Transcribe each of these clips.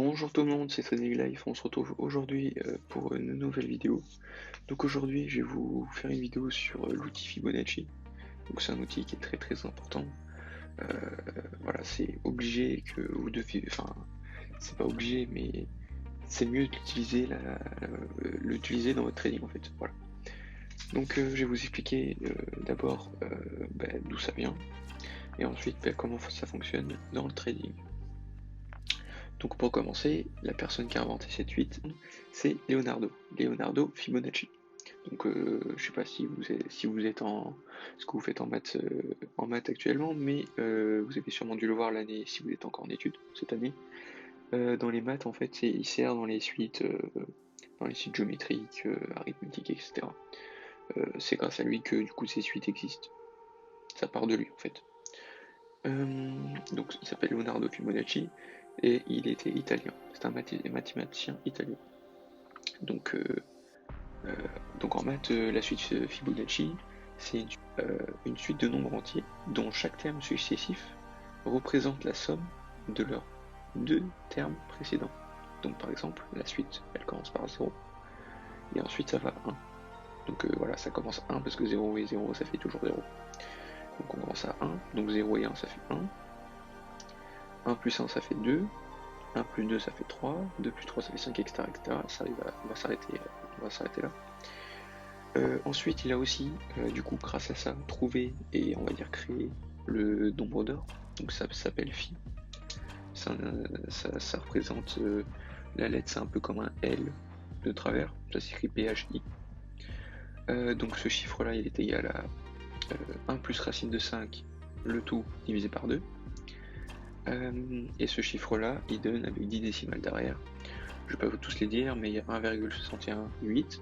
Bonjour tout le monde, c'est Trading Life, on se retrouve aujourd'hui pour une nouvelle vidéo. Donc aujourd'hui je vais vous faire une vidéo sur l'outil Fibonacci. Donc c'est un outil qui est très important. Euh, voilà, c'est obligé que vous devez, enfin c'est pas obligé mais c'est mieux d'utiliser l'utiliser dans votre trading en fait. Voilà. Donc je vais vous expliquer d'abord d'où ça vient et ensuite comment ça fonctionne dans le trading. Donc pour commencer, la personne qui a inventé cette suite, c'est Leonardo Fibonacci. Donc je sais pas si vous êtes en ce que vous faites en maths actuellement, mais vous avez sûrement dû le voir l'année si vous êtes encore en études cette année. Dans les maths en fait, il sert dans les suites géométriques, arithmétiques, etc. C'est grâce à lui que du coup ces suites existent. Ça part de lui en fait. Donc il s'appelle Leonardo Fibonacci et il était italien. C'est un mathématicien italien. Donc, euh, donc en maths, la suite Fibonacci, c'est une suite de nombres entiers dont chaque terme successif représente la somme de leurs deux termes précédents. Donc par exemple, la suite, elle commence par 0 et ensuite ça va à 1. Donc voilà, ça commence à 1 parce que 0 et 0 ça fait toujours 0. Donc on commence à 1, donc 0 et 1 ça fait 1. 1 plus 1 ça fait 2, 1 plus 2 ça fait 3, 2 plus 3 ça fait 5, etc. Ça on va s'arrêter là. Ensuite, il a aussi, du coup, grâce à ça, trouvé et on va dire créé le nombre d'or. Donc ça s'appelle Phi. Ça représente la lettre, c'est un peu comme un L de travers. Ça s'écrit PHI. Donc ce chiffre-là, il est égal à 1 plus racine de 5, le tout divisé par 2. Et ce chiffre-là, il donne avec 10 décimales derrière. Je vais pas vous tous les dire, mais il y a 1,618.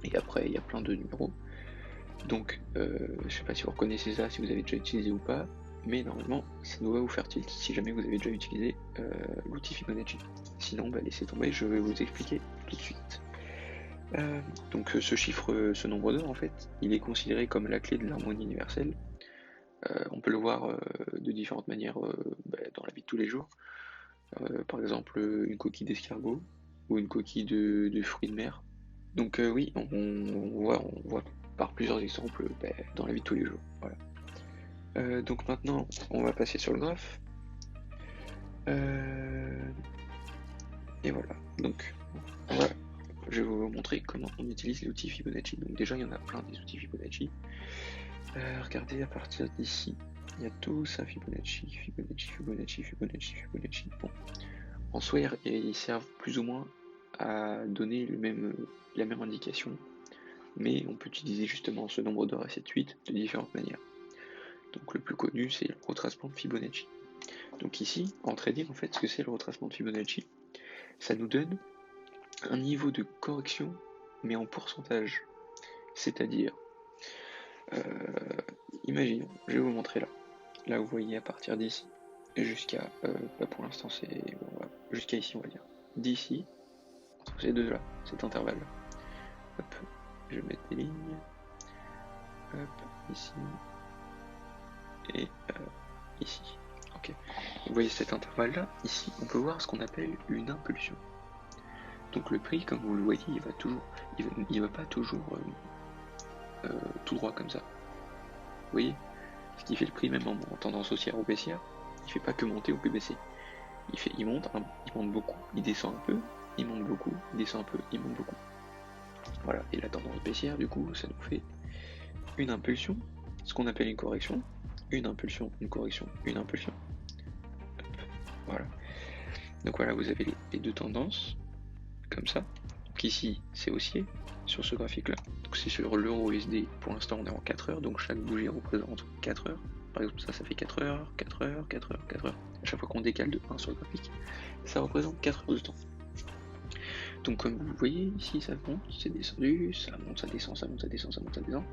Et après, il y a plein de numéros. Donc, je sais pas si vous reconnaissez ça, si vous avez déjà utilisé ou pas, mais normalement, ça doit vous faire tilt si jamais vous avez déjà utilisé l'outil Fibonacci. Sinon, laissez tomber, je vais vous expliquer tout de suite. Donc, ce nombre d'or, en fait, il est considéré comme la clé de l'harmonie universelle. On peut le voir de différentes manières dans la vie de tous les jours. Par exemple, une coquille d'escargot ou une coquille de fruits de mer. Donc oui, on voit par plusieurs exemples dans la vie de tous les jours. Voilà. Donc maintenant, on va passer sur le graphe. Et voilà. Donc, je vais vous montrer comment on utilise l'outil Fibonacci. Donc déjà, il y en a plein des outils Fibonacci. Regardez à partir d'ici. Il y a tout ça, Fibonacci. Bon. En soi, ils servent plus ou moins à donner la même indication, mais on peut utiliser justement ce nombre d'or à 7-8 de différentes manières. Donc le plus connu, c'est le retracement de Fibonacci. Donc ici, en trading, en fait, ce que c'est le retracement de Fibonacci, ça nous donne un niveau de correction, mais en pourcentage. C'est-à-dire, imaginons, je vais vous montrer là. Là, vous voyez à partir d'ici jusqu'à, pour l'instant, c'est bon, voilà, jusqu'à ici, on va dire. D'ici, entre ces deux-là, cet intervalle-là. Hop, je vais mettre des lignes. Hop, ici. Et ici. Ok. Vous voyez cet intervalle-là, ici, on peut voir ce qu'on appelle une impulsion. Donc le prix, comme vous le voyez, il va pas toujours tout droit comme ça. Vous voyez, ce qui fait le prix même en tendance haussière ou baissière, il fait pas que monter ou que baisser. Il monte beaucoup, il descend un peu, il monte beaucoup, il descend un peu, il monte beaucoup. Voilà, et la tendance baissière, du coup, ça nous fait une impulsion, ce qu'on appelle une correction, une impulsion, une correction, une impulsion. Hop, voilà. Donc voilà, vous avez les deux tendances, comme ça. Donc ici, c'est haussier, sur ce graphique-là. Donc c'est sur l'euro USD, pour l'instant on est en 4 heures, donc chaque bougie représente 4 heures. Par exemple, ça fait 4 heures, 4 heures, 4 heures, 4 heures. À chaque fois qu'on décale de 1 sur le graphique, ça représente 4 heures de temps. Donc comme vous voyez, ici ça monte, c'est descendu, ça monte, ça descend, ça monte, ça descend, ça monte, ça descend.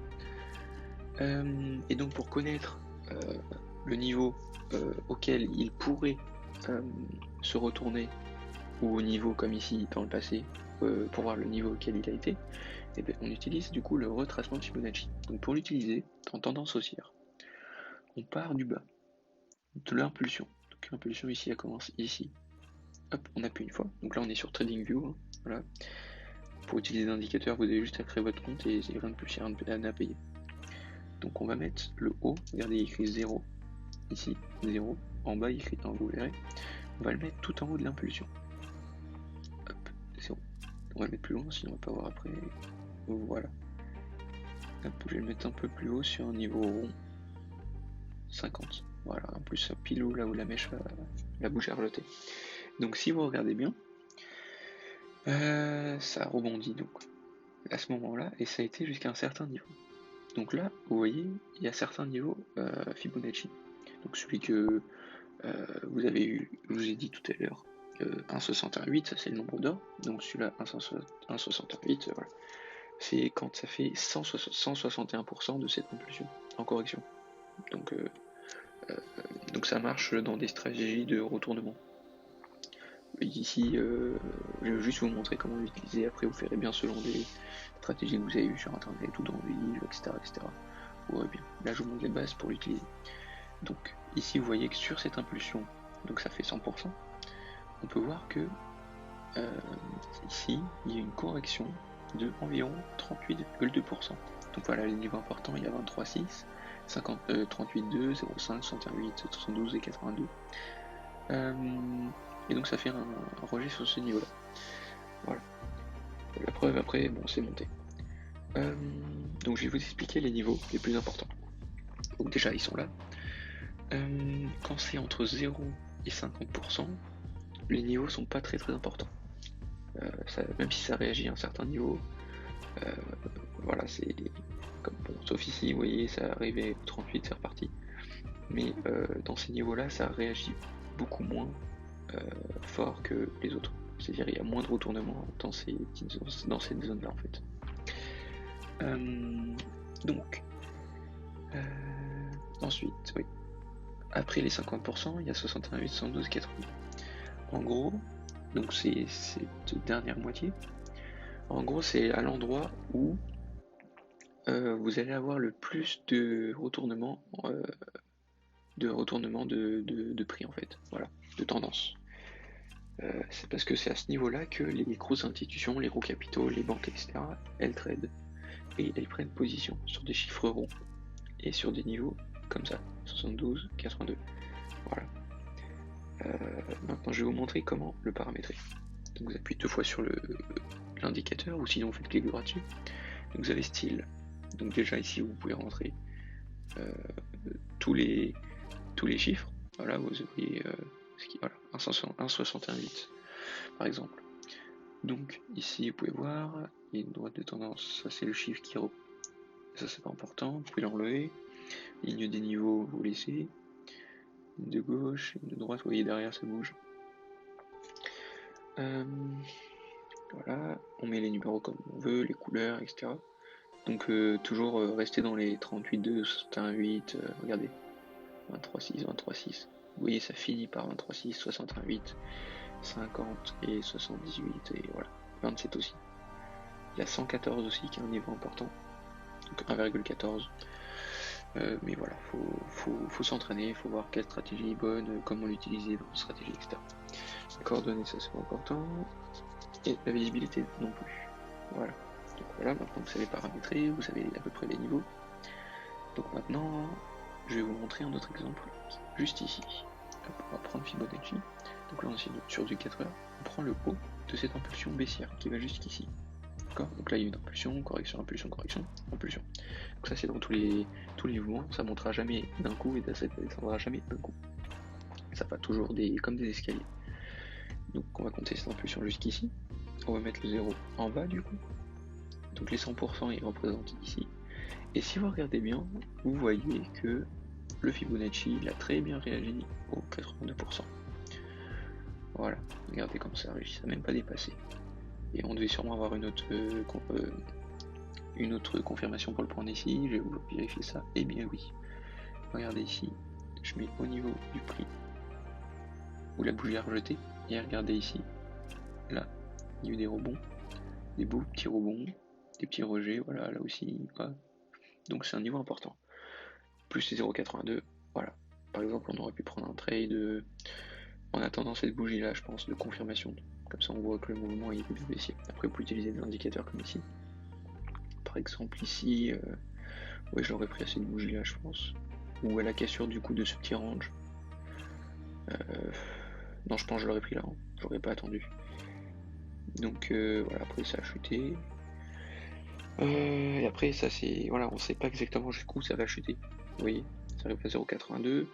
Et donc pour connaître le niveau auquel il pourrait se retourner, ou au niveau comme ici dans le passé, pour voir le niveau auquel il a été, et bien, on utilise du coup le retracement de Fibonacci. Donc pour l'utiliser en tendance haussière, on part du bas, de l'impulsion. Donc l'impulsion ici, elle commence ici. hop, on appuie une fois. Donc là on est sur TradingView, hein, voilà. Pour utiliser l'indicateur, vous avez juste à créer votre compte et c'est rien de plus cher à payer. Donc on va mettre le haut, regardez il écrit 0, ici 0, en bas il écrit 1, vous verrez. On va le mettre tout en haut de l'impulsion. Hop, 0. On va le mettre plus loin, sinon on va pas voir après. Voilà. Hop, je vais le mettre un peu plus haut sur un niveau rond. 50. Voilà, en plus pile là où la mèche la bouche à jeter. Donc si vous regardez bien, ça rebondit donc à ce moment-là et ça a été jusqu'à un certain niveau. Donc là, vous voyez, il y a certains niveaux Fibonacci. Donc celui que vous avez eu, je vous ai dit tout à l'heure, 1,68, ça c'est le nombre d'or. Donc celui-là, 1,68, voilà. C'est quand ça fait 161% de cette impulsion en correction. Donc ça marche dans des stratégies de retournement. Ici, je vais juste vous montrer comment l'utiliser. Après, vous ferez bien selon des stratégies que vous avez vues sur internet ou dans des livres, etc. Vous verrez bien. Là, je vous montre les bases pour l'utiliser. Donc, ici, vous voyez que sur cette impulsion, donc ça fait 100%, on peut voir que ici, il y a une correction de environ 38,2%. Donc voilà, les niveaux importants, il y a 23,6, 38,2, 0,5, 61,8, 72 et 82. Et donc ça fait un rejet sur ce niveau-là. Voilà. La preuve après, bon, c'est monté. Donc je vais vous expliquer les niveaux les plus importants. Donc déjà, ils sont là. Quand c'est entre 0 et 50%, les niveaux sont pas très importants. Même si ça réagit à un certain niveau, voilà, c'est comme bon, sauf ici, vous voyez, ça arrivait au 38, c'est reparti. Mais dans ces niveaux-là, ça réagit beaucoup moins fort que les autres. C'est-à-dire il y a moins de retournement dans ces zones-là en fait. Donc, ensuite, oui. Après les 50%, il y a 61, 112, 82. En gros, donc c'est cette dernière moitié. En gros, c'est à l'endroit où vous allez avoir le plus de retournement de prix en fait, voilà, de tendance. C'est parce que c'est à ce niveau-là que les grosses institutions, les gros capitaux, les banques, etc., elles tradent et elles prennent position sur des chiffres ronds et sur des niveaux comme ça, 72, 82. Voilà. Maintenant, je vais vous montrer comment le paramétrer. Donc, vous appuyez 2 fois sur l'indicateur ou sinon vous faites clic droit dessus. Donc, vous avez style. Donc, déjà ici, vous pouvez rentrer tous les chiffres. Voilà, vous voyez voilà, 1,68 par exemple. Donc ici vous pouvez voir, il y a une droite de tendance, ça c'est le chiffre qui ça c'est pas important, vous pouvez l'enlever. Ligne des niveaux, vous laissez. Une de gauche, une de droite, vous voyez derrière ça bouge. Voilà, on met les numéros comme on veut, les couleurs, etc. Donc toujours rester dans les 38,2, 61,8, regardez, 23,6, 23,6. Vous voyez ça finit par 23,6, 61,8, 50 et 78 et voilà, 27 aussi. Il y a 114 aussi qui est un niveau important, donc 1,14. Mais voilà, faut s'entraîner, il faut voir quelle stratégie est bonne, comment l'utiliser dans une stratégie, etc. Les coordonnées, ça c'est pas important. Et la visibilité non plus. Voilà. Donc voilà, maintenant vous savez paramétrer, vous savez à peu près les niveaux. Donc maintenant, je vais vous montrer un autre exemple, juste ici. Hop, on va prendre Fibonacci. Donc là on est sur du 4 heures. On prend le haut de cette impulsion baissière qui va jusqu'ici. D'accord. Donc là il y a une impulsion, correction, impulsion, correction, impulsion. Donc ça c'est dans tous les mouvements, ça montera jamais d'un coup et ça descendra jamais d'un coup. Ça va toujours comme des escaliers. Donc on va compter cette impulsion jusqu'ici. On va mettre le 0 en bas du coup. Donc les 100% ils représentent ici. Et si vous regardez bien, vous voyez que le Fibonacci il a très bien réagi au 82%. Voilà, regardez comme ça, réussit à même pas dépasser. Et on devait sûrement avoir une autre confirmation pour le prendre ici, je vais vous vérifier ça, et bien oui. Regardez ici, je mets au niveau du prix, où la bougie a rejeté, et regardez ici, là, il y a eu des rebonds, des beaux petits rebonds, des petits rejets, voilà, là aussi, voilà. Donc c'est un niveau important. Plus les 0,82, voilà. Par exemple, on aurait pu prendre un trade en attendant cette bougie là, je pense, de confirmation. Comme ça on voit que le mouvement est bien baissier. Après vous pouvez utiliser des indicateurs comme ici. Par exemple ici, ouais, je l'aurais pris à cette bougie là, je pense. Ou à la cassure du coup de ce petit range. Non, je pense que je l'aurais pris là, hein. J'aurais pas attendu. Donc voilà, après ça a chuté. Et après ça c'est, voilà, on sait pas exactement jusqu'où ça va chuter. Vous voyez, ça arrive à 0,82,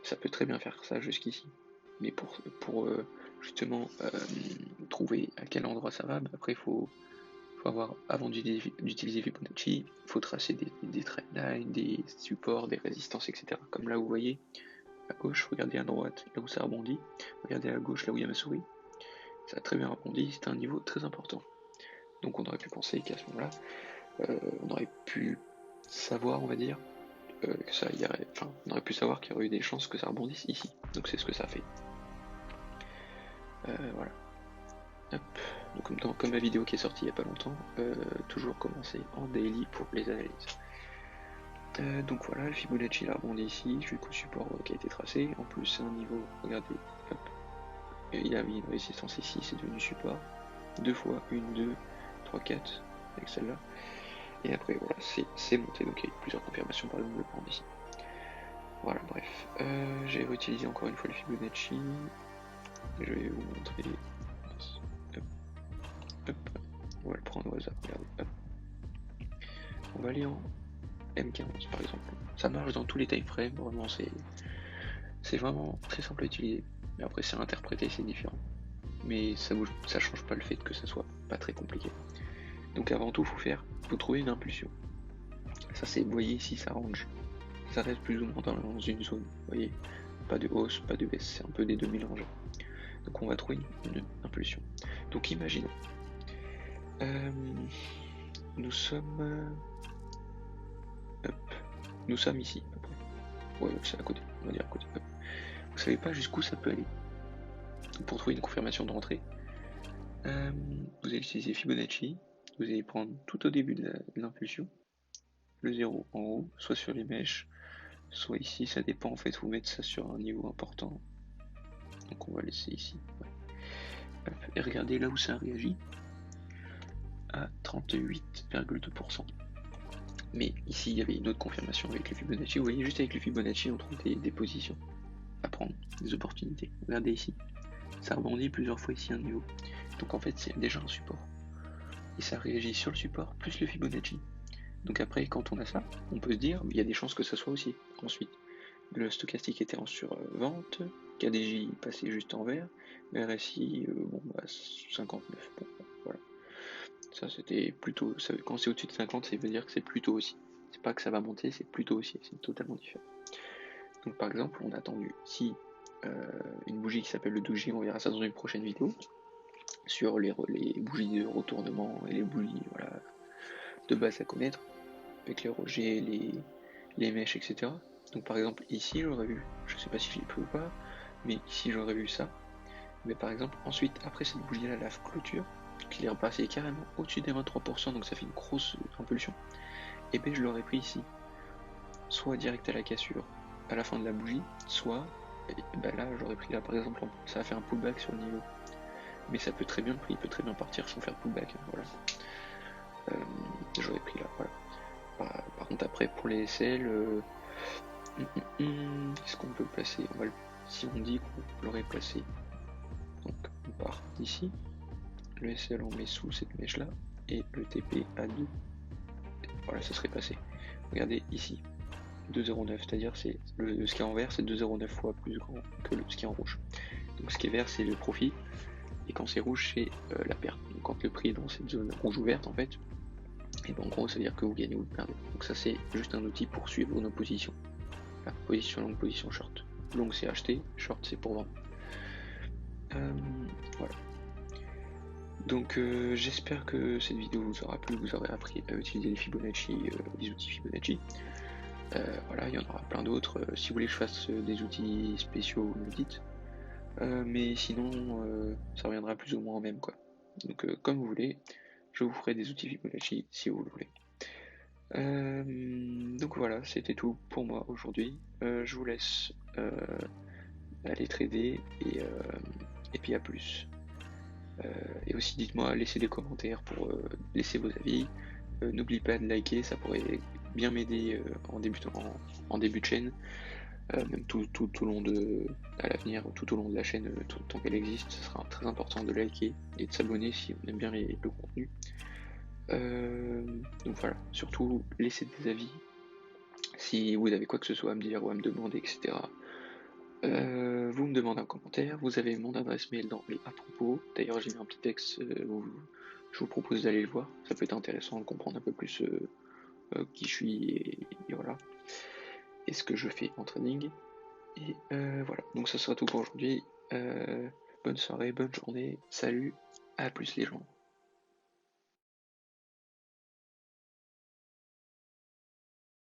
ça peut très bien faire ça jusqu'ici. Mais pour justement trouver à quel endroit ça va, après il faut avoir, avant d'utiliser Fibonacci, il faut tracer des trendlines, des supports, des résistances, etc. Comme là vous voyez, à gauche, regardez à droite, là où ça rebondit, regardez à gauche, là où il y a ma souris, ça a très bien rebondi, c'était un niveau très important. Donc on aurait pu penser qu'à ce moment-là, on aurait pu savoir, on va dire, que ça y aurait, enfin, on aurait pu savoir qu'il y aurait eu des chances que ça rebondisse ici. Donc c'est ce que ça a fait. Voilà. Hop. Donc comme la vidéo qui est sortie il n'y a pas longtemps, toujours commencer en daily pour les analyses. Donc voilà, le Fibonacci a rebondi ici, jusqu'au support qui a été tracé. En plus c'est un niveau, regardez, hop, et il a mis une résistance ici, c'est devenu support. 2 fois, 1, 2, 3, 4, avec celle-là. Et après voilà, c'est monté, donc il y a eu plusieurs confirmations par exemple le prendre ici. Voilà, bref. J'ai réutilisé encore une fois le Fibonacci. Je vais vous montrer. Hop, hop. On va le prendre au hasard, regardez. Hop. On va aller en M15 par exemple. Ça marche dans tous les time frames, vraiment c'est vraiment très simple à utiliser. Mais après c'est interprété, c'est différent. Mais ça change pas le fait que ça soit pas très compliqué. Donc avant tout, faut trouver une impulsion. Ça c'est, vous voyez ici, ça range. Ça reste plus ou moins dans une zone, vous voyez. Pas de hausse, pas de baisse, c'est un peu des deux mélangés. Donc on va trouver une impulsion. Donc imaginons. Nous sommes. Hop. Nous sommes ici, à peu près. Ouais, c'est à côté, on va dire à côté. Hop. Vous savez pas jusqu'où ça peut aller. Donc, pour trouver une confirmation de rentrée, vous allez utiliser Fibonacci. Vous allez prendre tout au début de l'impulsion, le 0 en haut, soit sur les mèches, soit ici, ça dépend en fait, vous mettez ça sur un niveau important. Donc on va laisser ici. Ouais. Hop. Et regardez là où ça réagit, à 38,2%. Mais ici il y avait une autre confirmation avec le Fibonacci. Vous voyez, juste avec le Fibonacci on trouve des positions à prendre, des opportunités. Regardez ici, ça rebondit plusieurs fois ici à un niveau. Donc en fait c'est déjà un support. Et ça réagit sur le support plus le Fibonacci. Donc après quand on a ça, on peut se dire il y a des chances que ça soit aussi. Ensuite, le stochastique était en survente, KDJ passait juste en vert, le RSI bon bah 59. Bon, voilà. Ça c'était plutôt. Quand c'est au-dessus de 50, ça veut dire que c'est plutôt aussi. C'est pas que ça va monter, c'est plutôt aussi, c'est totalement différent. Donc par exemple, on a attendu si une bougie qui s'appelle le doji, on verra ça dans une prochaine vidéo, sur les bougies de retournement et les bougies voilà, de base à connaître, avec les rejets, les mèches, etc. Donc par exemple ici j'aurais vu, je sais pas si je l'ai pris ou pas, mais ici j'aurais vu ça. Mais par exemple ensuite après cette bougie là, la clôture, qui est repassé carrément au-dessus des 23%, donc ça fait une grosse impulsion, et bien je l'aurais pris ici, soit direct à la cassure à la fin de la bougie, soit ben là j'aurais pris là par exemple, ça a fait un pullback sur le niveau. Mais ça peut très bien, il peut très bien partir sans faire pullback, voilà. J'aurais pris là, voilà. Par contre après pour les SL, qu'est-ce qu'on peut placer? Si on dit qu'on l'aurait placé, donc on part d'ici, le SL on met sous cette mèche là, et le TP à 2. Voilà, ça serait passé. Regardez ici, 2,09, c'est-à-dire c'est le ski en vert c'est 2,09 fois plus grand que le ski en rouge. Donc ce qui est vert c'est le profit, et quand c'est rouge c'est la perte. Donc quand le prix est dans cette zone rouge ouverte en fait, et ben en gros ça veut dire que vous gagnez ou vous perdez. Donc ça c'est juste un outil pour suivre nos positions. Là, position longue, position short. Long c'est acheter, short c'est pour vendre. Voilà. Donc j'espère que cette vidéo vous aura plu, vous aurez appris à utiliser les Fibonacci, les outils Fibonacci. Voilà, il y en aura plein d'autres. Si vous voulez que je fasse des outils spéciaux, vous me le dites. Mais sinon, ça reviendra plus ou moins au même quoi. Donc comme vous voulez, je vous ferai des outils Fibonacci si vous le voulez. Donc voilà, c'était tout pour moi aujourd'hui. Je vous laisse aller trader et puis à plus. Et aussi dites-moi, laissez des commentaires pour laisser vos avis. N'oubliez pas de liker, ça pourrait bien m'aider en début de chaîne, même tout au long à l'avenir, tout au long de la chaîne, tant qu'elle existe, ce sera très important de liker et de s'abonner si on aime bien le contenu. Donc voilà, surtout laissez des avis si vous avez quoi que ce soit à me dire ou à me demander, etc. Vous me demandez un commentaire, vous avez mon adresse mail dans les à propos. D'ailleurs, j'ai mis un petit texte où je vous propose d'aller le voir. Ça peut être intéressant de comprendre un peu plus qui je suis et voilà. Et ce que je fais en trading. Et voilà, donc ça sera tout pour aujourd'hui. Bonne soirée, bonne journée, salut, à plus les gens.